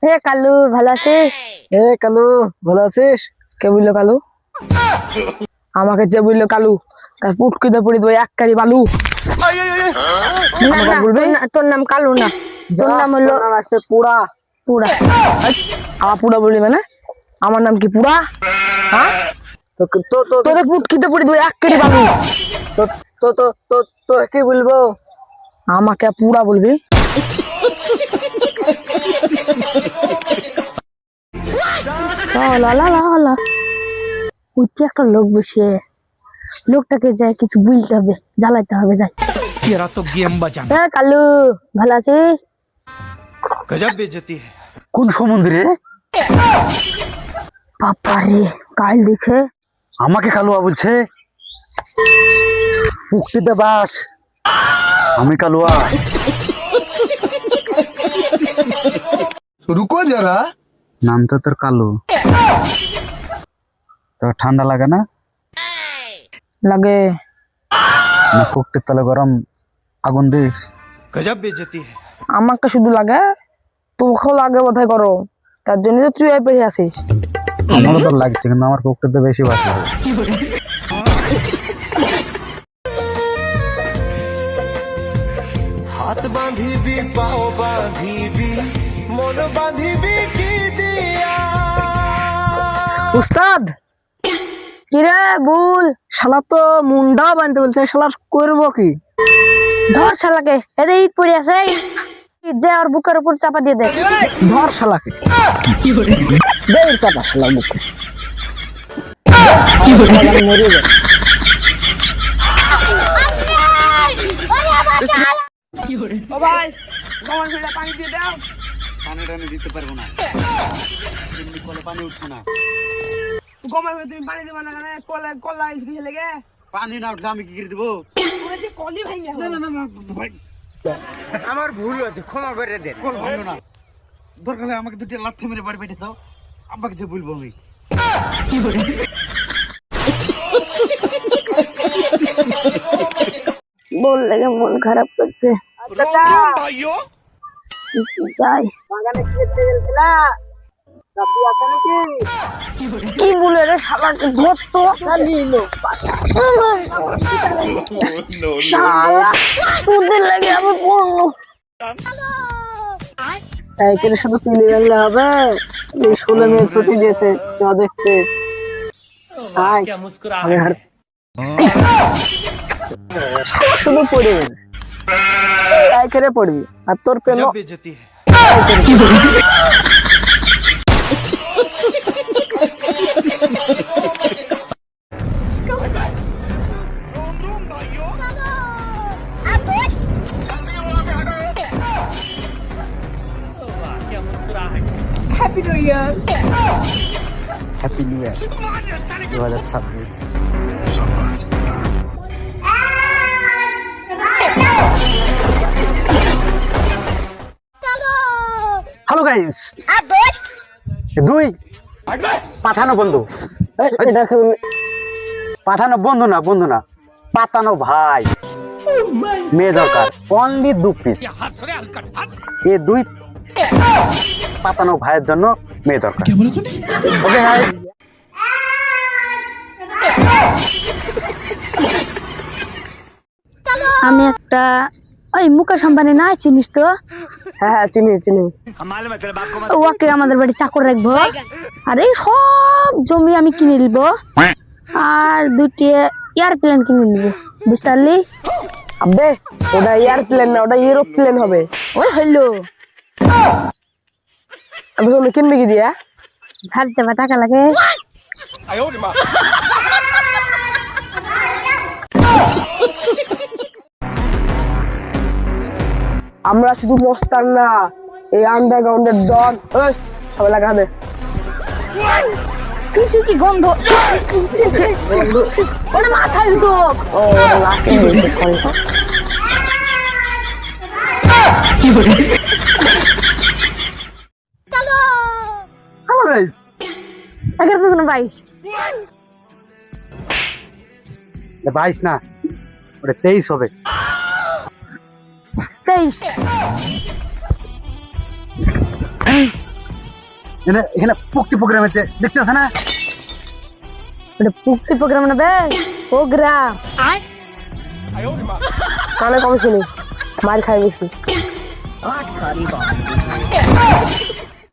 হে কালু ভালো আছিস? কালু ভালো আছিস? কে বললো কালু? আমাকে যে বললো কালু তার পুটকিতে পড়ে দেবো এক কারি বালু। না, না, তোর নাম কালু না, তোর নাম হলো আসছে পুরা। পুরা। আমার পুরা বললি মানে? আমার নাম কি পুরা? হ্যাঁ, তোদের পুটকিতে পড়ে দেবো এক কারি বালু। তো তো তো তো তো কি বলবো? আমাকে পুরা বলবি? উঠতে একটা লোক বসে, লোকটাকে যাই কিছু বলতে হবে, জ্বালাইতে হবে। যাই तेरा तो गेम बचा কালু ভালো আছিস? गजब बेइज्जती है। কোন সমুদ্রে? বাবারে গাল দিছে। আমাকে কালুয়া বলছে? পুকুরিতে বাস, আমি কালুয়া। रुको जरा। নাম তো তোর কালু, তোর ঠান্ডা লাগে না? লাগে না পুকুরের তলে গরম আগুন দিস? गजब बेइज्जती है। আমাকে শুধু লাগে, তোকেও লাগে বোধহয় করো, তার জন্য তো তুই পেয়ে আসিস। আমারও তো লাগছে, কিন্তু আমার পুকুরিতে বেশি বাস লাগে। हाथ बांधी भी पाओ बांधी भी मन बांधी भी की दिया। উস্তাদ কিরে বল, শালা তো মুন্ডা বানতে বলছে, শালা করবো কি? ধর শালাকে, এদের ইট পড়ে আছে, ইট দে আর বুকের উপর চাপা দিয়ে দে। ধর শালাকে, দে ইট চাপা শালা বুকে। মরে যায়। ও ভাই, গমন ফিরে পানি দিয়ে দাও। পানি টানি দিতে পারবো না, এমনি কলে পানি উঠছে না। গমন ফিরে তুমি পানি দিবা না কেন? কলা কলা ইসকি লেগে পানি না উঠলে আমি কি করে দেবো? ওরে যে কলি ভাই না। না না না ভাই, আমার ভুল হয়েছে, ক্ষমা করে দেন। কল ভাঙো না, দরকার হলে আমাকে দুটো লাথি মেরে বাড়ি বেটে দাও, আব্বাকে যে বলবো আমি। বল লাগে মন খারাপ করছে। भाइयों যাই বাগানে খেলতে গেলছে না, রাতি আছে নাকি? কি বলে রে শালাকে ধরতো চালিলো শালা, তোদের লাগে আমি পড়লো। সাইকেলে শুধু তুলে বেললে হবে? এই 16 মেয়ে ছুটি দিয়েছে, চ দেখতে। আয়, আমি হার শুধু পড়ে সাইকেলে পড়বি, আর তোর পেন गजब बेइज्जती है। Happy new year 2026। Hello guys, দুই পাঠানো বন্ধু, পাঠানো বন্ধু না, বন্ধু না, পাতানো ভাই। মেয়ে দরকার, অনলি 2 পিস। এই 2 পাতানো ভাইয়ের জন্য মেয়ে দরকার। ওকে হাই। আমি একটা ওই মুকেশ আম্বানি না, চিনিস তো? হ্যাঁ হ্যাঁ চিনি চিনি। ওকে আমাদের বাড়ি চাকর রাখবো, আর এই সব জমি আমি কিনে নিব, আর 2টি এয়ারপ্লেন কিনে নিব, বুঝলি? আবে ওটা এয়ারপ্লেন না, ওটা এরোপ্লেন হবে। ওই হইলো, আমি জমি কিনবে কি দিয়া? ধার দেবা টাকা লাগে। আমরা শুধু মস্তান না, এই আন্ডারগ্রাউন্ডের ডন। সবাই লাগা দে। কি গন্ধ, ওটা মাথায় ঢোক। ও লাকি হয়েছে কলটা। হ্যালো গাইস, আগের কোনো 22 22 না, ওটা 23 হবে। 23 এখানে পুক্তি প্রোগ্রাম হচ্ছে দেখতে আছে না? এটা পুক্তি প্রোগ্রাম নেবে ও গ্রাম কানে কম শুনি মার খাই বেশি